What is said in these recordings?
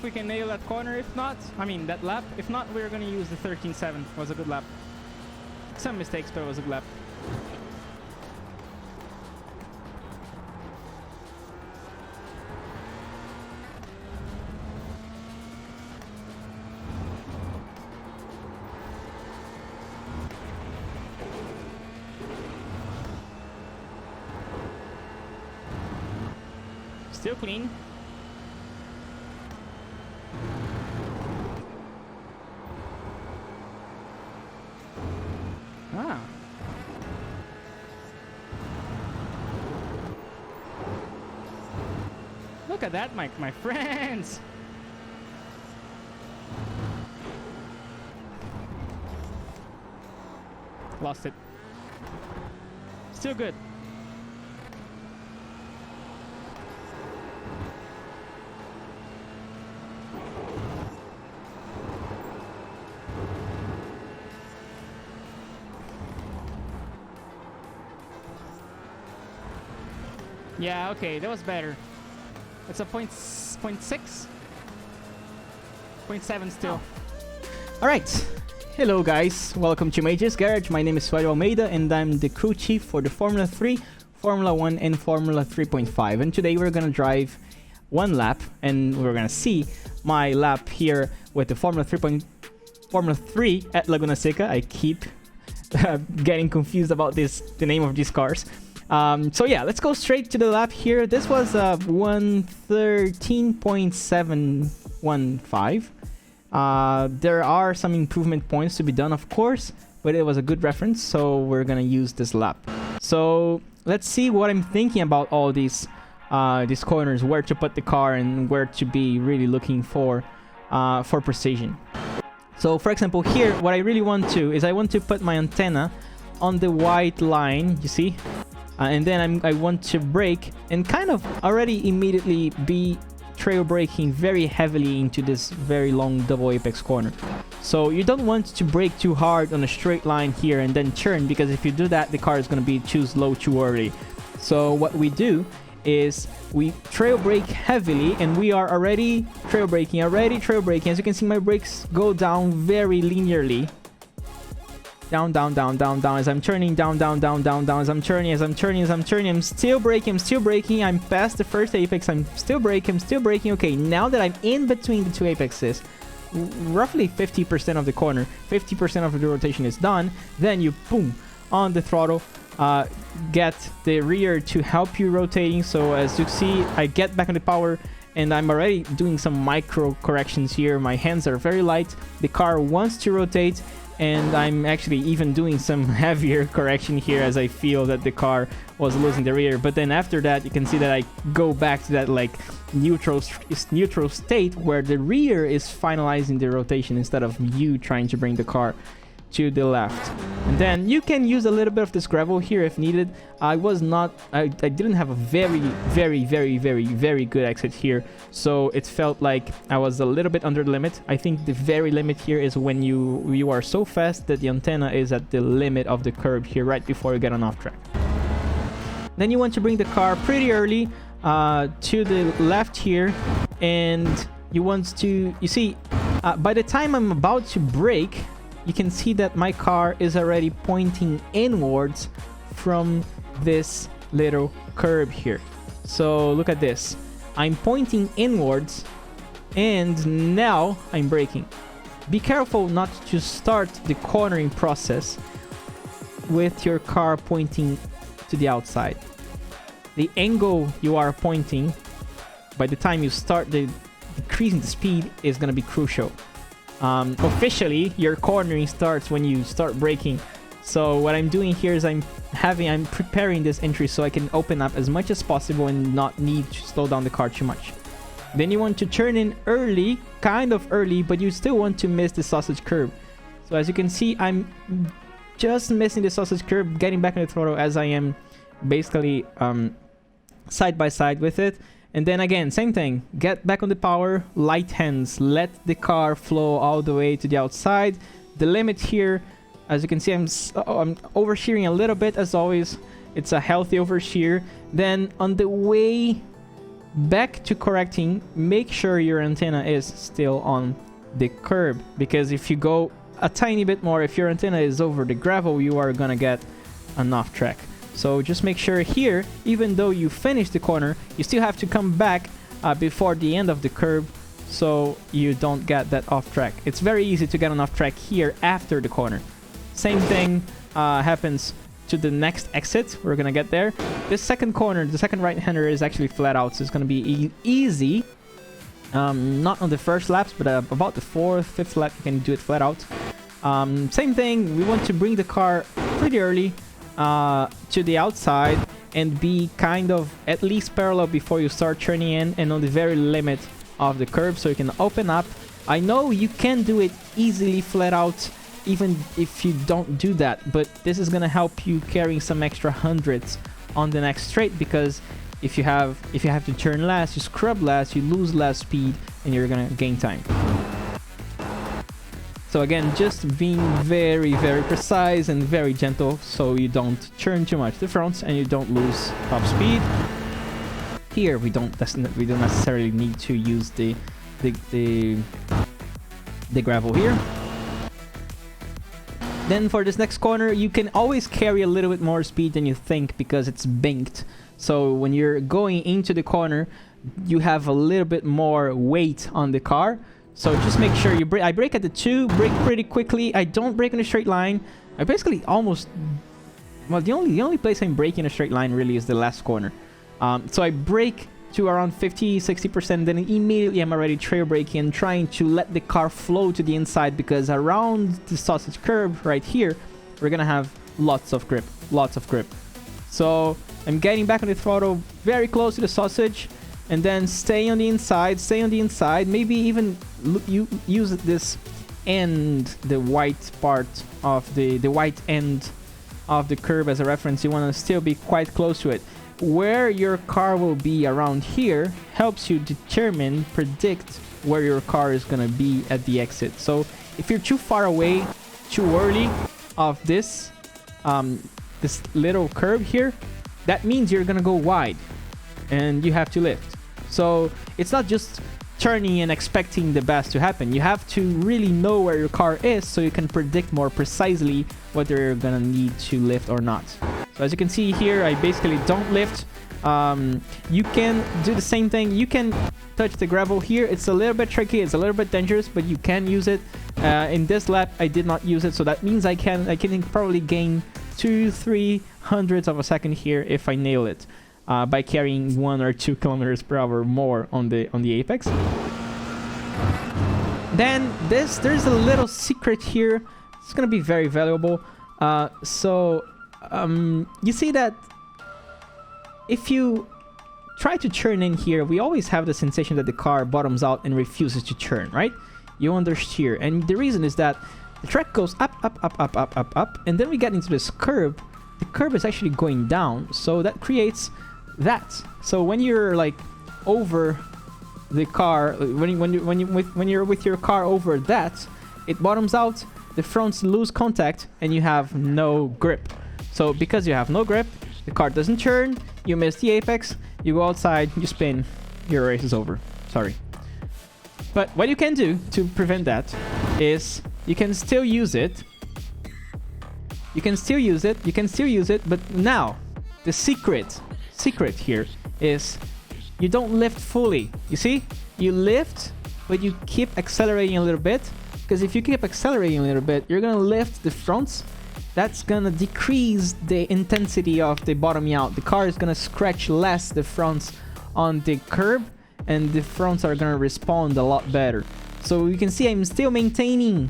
we can nail that corner. If not, I mean that lap. If not, we're gonna use the 13.7. Was a good lap. Some mistakes, but it was a good lap. Still clean. Ah. Look at that, my friends. Lost it. Still good. Yeah, okay, that was better. It's a point 0.6? 0.7 still. Alright, hello guys, welcome to Major's Garage. My name is Suellio and I'm the crew chief for the Formula 3, Formula 1 and Formula 3.5. And today we're gonna drive one lap and we're gonna see my lap here with the Formula 3 at Laguna Seca. I keep getting confused about the name of these cars. So yeah, let's go straight to the lap here. This was 113.715. There are some improvement points to be done, of course, but it was a good reference, so we're gonna use this lap. So let's see what I'm thinking about all these corners, where to put the car and where to be really looking for precision. So for example, here, what I really want to is I want to put my antenna on the white line, you see? And then I want to brake and kind of already immediately be trail braking very heavily into this very long double apex corner. So you don't want to brake too hard on a straight line here and then turn, because if you do that, the car is going to be too slow too early. So what we do is we trail brake heavily, and we are already trail braking. As you can see, my brakes go down very linearly. Down, down, down, down, down, as I'm turning, down, down, down, down, down, as I'm turning, I'm still braking, I'm past the first apex, I'm still braking. Okay, now that I'm in between the two apexes, roughly 50% of the corner, 50% of the rotation is done, then you, boom, on the throttle, get the rear to help you rotating. So as you see, I get back on the power, and I'm already doing some micro corrections here. My hands are very light, the car wants to rotate, and I'm actually even doing some heavier correction here as I feel that the car was losing the rear. But then after that, you can see that I go back to that like neutral state where the rear is finalizing the rotation instead of you trying to bring the car to the left. And then you can use a little bit of this gravel here if needed. I didn't have a very good exit here, so it felt like I was a little bit under the limit. I think the very limit here is when you are so fast that the antenna is at the limit of the curb here right before you get on off track. Then you want to bring the car pretty early to the left here, and you see by the time I'm about to brake, you can see that my car is already pointing inwards from this little curb here. So look at this. I'm pointing inwards, and now I'm braking. Be careful not to start the cornering process with your car pointing to the outside. The angle you are pointing, by the time you start decreasing the speed, is going to be crucial. Officially, your cornering starts when you start braking. So what I'm doing here is I'm preparing this entry so I can open up as much as possible and not need to slow down the car too much. Then you want to turn in early, kind of early, but you still want to miss the sausage curb. So as you can see, I'm just missing the sausage curb, getting back on the throttle as I am basically side by side with it. And then again, same thing, get back on the power, light hands, let the car flow all the way to the outside. The limit here, as you can see, I'm overshearing a little bit as always. It's a healthy overshear. Then on the way back to correcting, make sure your antenna is still on the curb, because if you go a tiny bit more, if your antenna is over the gravel, you are gonna get an off track. So just make sure here, even though you finish the corner, you still have to come back before the end of the curve, so you don't get that off track. It's very easy to get an off track here after the corner. Same thing happens to the next exit. We're gonna get there. This second corner, the second right-hander is actually flat out, so it's gonna be easy. Not on the first laps, but about the 4th, 5th lap, you can do it flat out. Same thing, we want to bring the car pretty early to the outside and be kind of at least parallel before you start turning in, and on the very limit of the curve, so you can open up. I know you can do it easily flat out even if you don't do that, but this is gonna help you carrying some extra hundreds on the next straight, because if you have to turn less, you scrub less, you lose less speed, and you're gonna gain time. So again, just being very, very precise and very gentle, so you don't churn too much the fronts and you don't lose top speed. Here we don't necessarily need to use the gravel here. Then for this next corner, you can always carry a little bit more speed than you think because it's banked. So when you're going into the corner, you have a little bit more weight on the car. So just make sure you brake. I brake at the 2, brake pretty quickly. I don't brake in a straight line. I basically almost... Well, the only place I'm braking in a straight line really is the last corner. So I brake to around 50-60%, then immediately I'm already trail braking and trying to let the car flow to the inside, because around the sausage curve right here, we're gonna have lots of grip. So I'm getting back on the throttle very close to the sausage, and then stay on the inside, maybe even use this end, the white part of the white end of the curve as a reference. You want to still be quite close to it. Where your car will be around here helps you predict where your car is going to be at the exit. So if you're too far away, too early of this little curve here, that means you're going to go wide and you have to lift. So it's not just turning and expecting the best to happen. You have to really know where your car is so you can predict more precisely whether you're gonna need to lift or not. So as you can see here, I basically don't lift. You can do the same thing. You can touch the gravel here. It's a little bit tricky, it's a little bit dangerous, but you can use it. In this lap, I did not use it, so that means I can probably gain 2-3 hundredths of a second here if I nail it. By carrying 1 or 2 kilometers per hour more on the apex. Then there's a little secret here. It's gonna be very valuable. You see that if you try to churn in here, we always have the sensation that the car bottoms out and refuses to churn, right? You understeer, and the reason is that the track goes up, and then we get into this curve. The curve is actually going down, so that creates that. So when you're like over the car, when you're with your car over that, it bottoms out, the fronts lose contact, and you have no grip. So because you have no grip, the car doesn't turn, you miss the apex, you go outside, you spin, your race is over. Sorry. But what you can do to prevent that is you can still use it. But now the secret here is you don't lift fully. You see, you lift, but you keep accelerating a little bit, because if you keep accelerating a little bit, you're gonna lift the fronts. That's gonna decrease the intensity of the bottoming out. The car is gonna scratch less the fronts on the curb, and the fronts are gonna respond a lot better. So you can see I'm still maintaining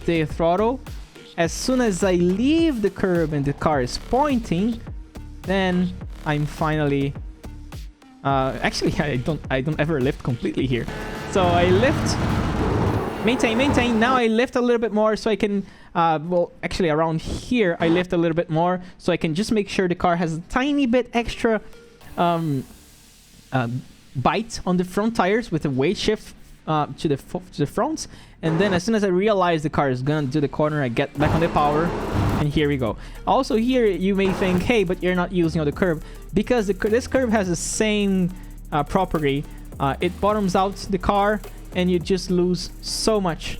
the throttle. As soon as I leave the curb and the car is pointing, then I'm finally actually I don't ever lift completely here. So I lift, maintain. Now I lift a little bit more so I can well, actually around here I lift a little bit more so I can just make sure the car has a tiny bit extra bite on the front tires with a weight shift to the fronts. And then as soon as I realize the car is gonna do the corner, I get back on the power, and here we go. Also here you may think, hey, but you're not using on the curve, because this curve has the same properly, it bottoms out the car, and you just lose so much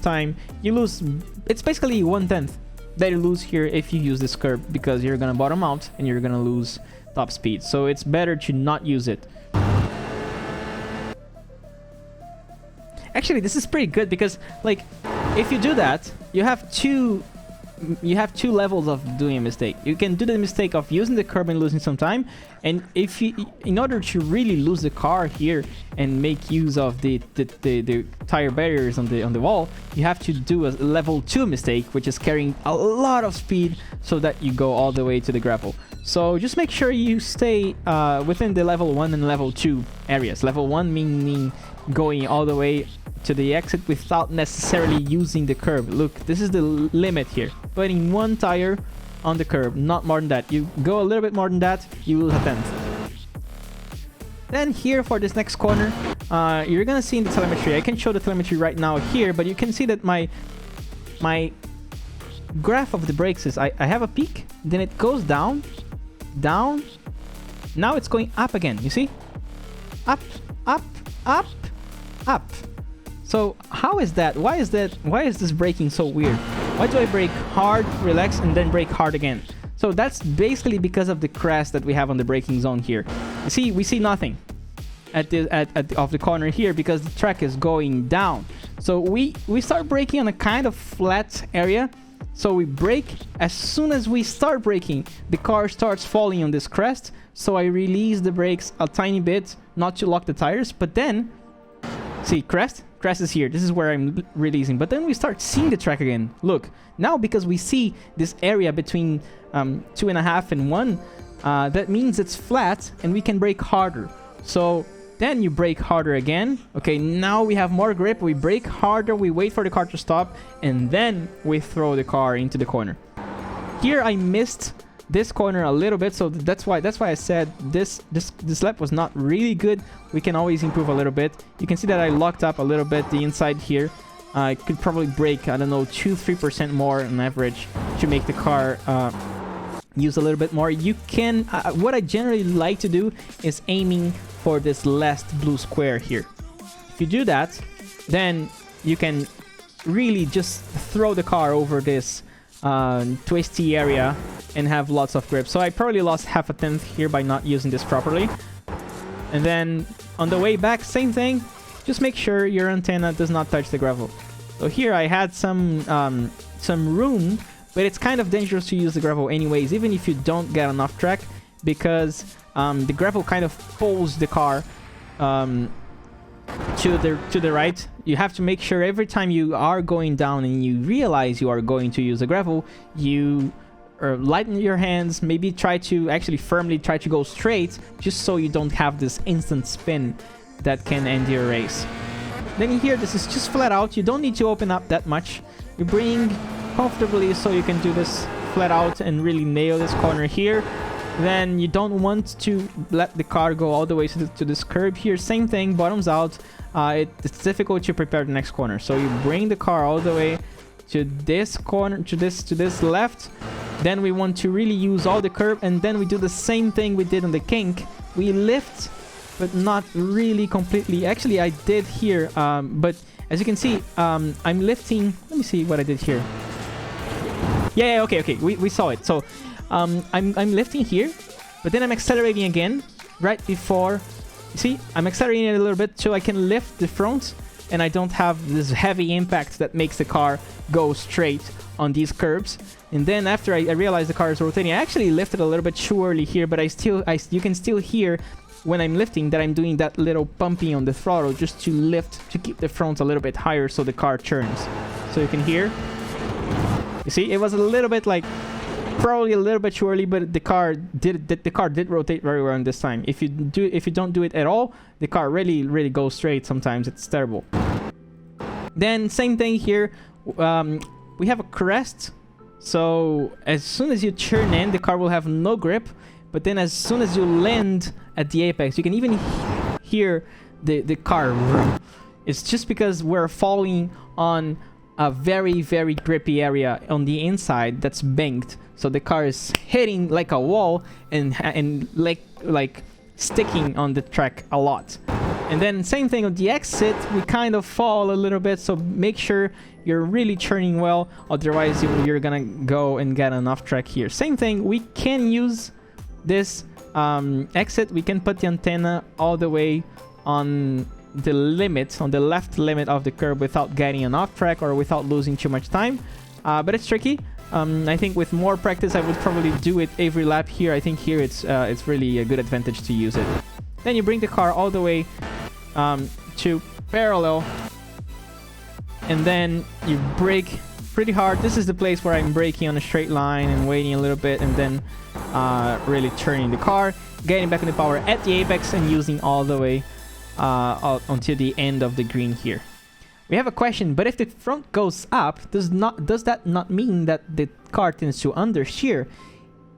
time. You lose, it's basically 1/10 that you lose here if you use this curb, because you're gonna bottom out and you're gonna lose top speed. So it's better to not use it. Actually, this is pretty good because, like, if you do that, you have two levels of doing a mistake. You can do the mistake of using the curb and losing some time, and if you, in order to really lose the car here and make use of the tire barriers on the wall, you have to do a level 2 mistake, which is carrying a lot of speed so that you go all the way to the gravel. So just make sure you stay within the level 1 and level 2 areas. Level 1 meaning going all the way to the exit without necessarily using the curb. Look, this is the limit here. Putting one tire on the curb, not more than that. You go a little bit more than that, you lose a 10th. Then here for this next corner, you're gonna see in the telemetry. I can show the telemetry right now here, but you can see that my graph of the brakes is I have a peak, then it goes down, down. Now it's going up again. You see? Up, up, up, up. So how is that? Why is this braking so weird? Why do I brake hard, relax, and then brake hard again? So that's basically because of the crest that we have on the braking zone here. You see, we see nothing at the corner here because the track is going down. So we start braking on a kind of flat area. So we brake. As soon as we start braking, the car starts falling on this crest. So I release the brakes a tiny bit, not to lock the tires, but then see, crest is here. This is where I'm releasing. But then we start seeing the track again. Look, now because we see this area between 2.5 and 1, that means it's flat and we can brake harder. So then you brake harder again. Okay, now we have more grip. We brake harder, we wait for the car to stop, and then we throw the car into the corner. Here I missed this corner a little bit, so that's why I said this lap was not really good. We can always improve a little bit. You can see that I locked up a little bit the inside here. I could probably brake, I don't know, 2-3% more on average to make the car use a little bit more. You can what I generally like to do is aiming for this last blue square here. If you do that, then you can really just throw the car over this twisty area and have lots of grip. So I probably lost half a 10th here by not using this properly. And then on the way back, same thing. Just make sure your antenna does not touch the gravel. So here I had some room, but it's kind of dangerous to use the gravel anyways, even if you don't get enough track, because the gravel kind of pulls the car to the right. You have to make sure every time you are going down and you realize you are going to use the gravel, you lighten your hands, maybe try to actually firmly try to go straight, just so you don't have this instant spin that can end your race. Then here, this is just flat out. You don't need to open up that much. You bring comfortably so you can do this flat out and really nail this corner here. Then you don't want to let the car go all the way to this curb here. Same thing, bottoms out. It's difficult to prepare the next corner. So you bring the car all the way to this corner, to this left. Then we want to really use all the curb, and then we do the same thing we did on the kink. We lift, but not really completely. Actually, I did here, but as you can see, I'm lifting. Let me see what I did here. Yeah, okay, we saw it. So I'm lifting here, but then I'm accelerating again right before. You see, I'm accelerating it a little bit so I can lift the front, and I don't have this heavy impact that makes the car go straight on these curbs. And then after I realized the car is rotating, I actually lifted a little bit too early here, but you can still hear when I'm lifting that I'm doing that little pumping on the throttle just to lift, to keep the front a little bit higher so the car turns. So you can hear. You see, it was a little bit like probably a little bit too early, but the car did rotate very well this time. If you don't do it at all, the car really goes straight. Sometimes it's terrible. Then same thing here. We have a crest. So as soon as you turn in, the car will have no grip. But then as soon as you land at the apex, you can even hear the car. It's just because we're falling on a very grippy area on the inside that's banked. So the car is hitting like a wall and like sticking on the track a lot. And then same thing with the exit, we kind of fall a little bit, so make sure you're really churning well, otherwise you're gonna go and get an off track here. Same thing, we can use this exit, we can put the antenna all the way on the limit, on the left limit of the curb without getting an off track or without losing too much time, but it's tricky. I think with more practice I would probably do it every lap here. I think here it's really a good advantage to use it. Then you bring the car all the way to parallel, and then you brake pretty hard. This is the place where I'm braking on a straight line and waiting a little bit, and then really turning the car, getting back on the power at the apex and using all the way until the end of the green here. We have a question, but if the front goes up, does that not mean that the car tends to understeer?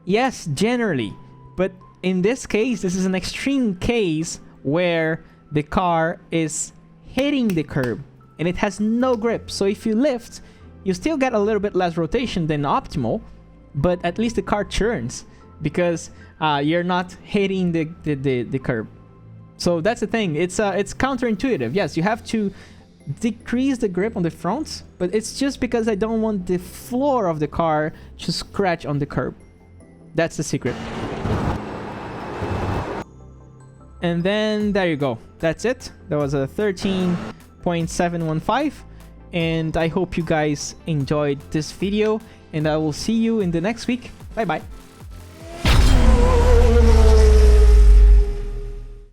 Yes, generally, but in this case, this is an extreme case where the car is hitting the curb and it has no grip. So if you lift, you still get a little bit less rotation than optimal, but at least the car turns because you're not hitting the curb. So that's the thing. It's counterintuitive. Yes, you have to decrease the grip on the front, but it's just because I don't want the floor of the car to scratch on the curb. That's the secret. And then there you go. That's it. That was a 13.715, and I hope you guys enjoyed this video, and I will see you in the next week. Bye bye.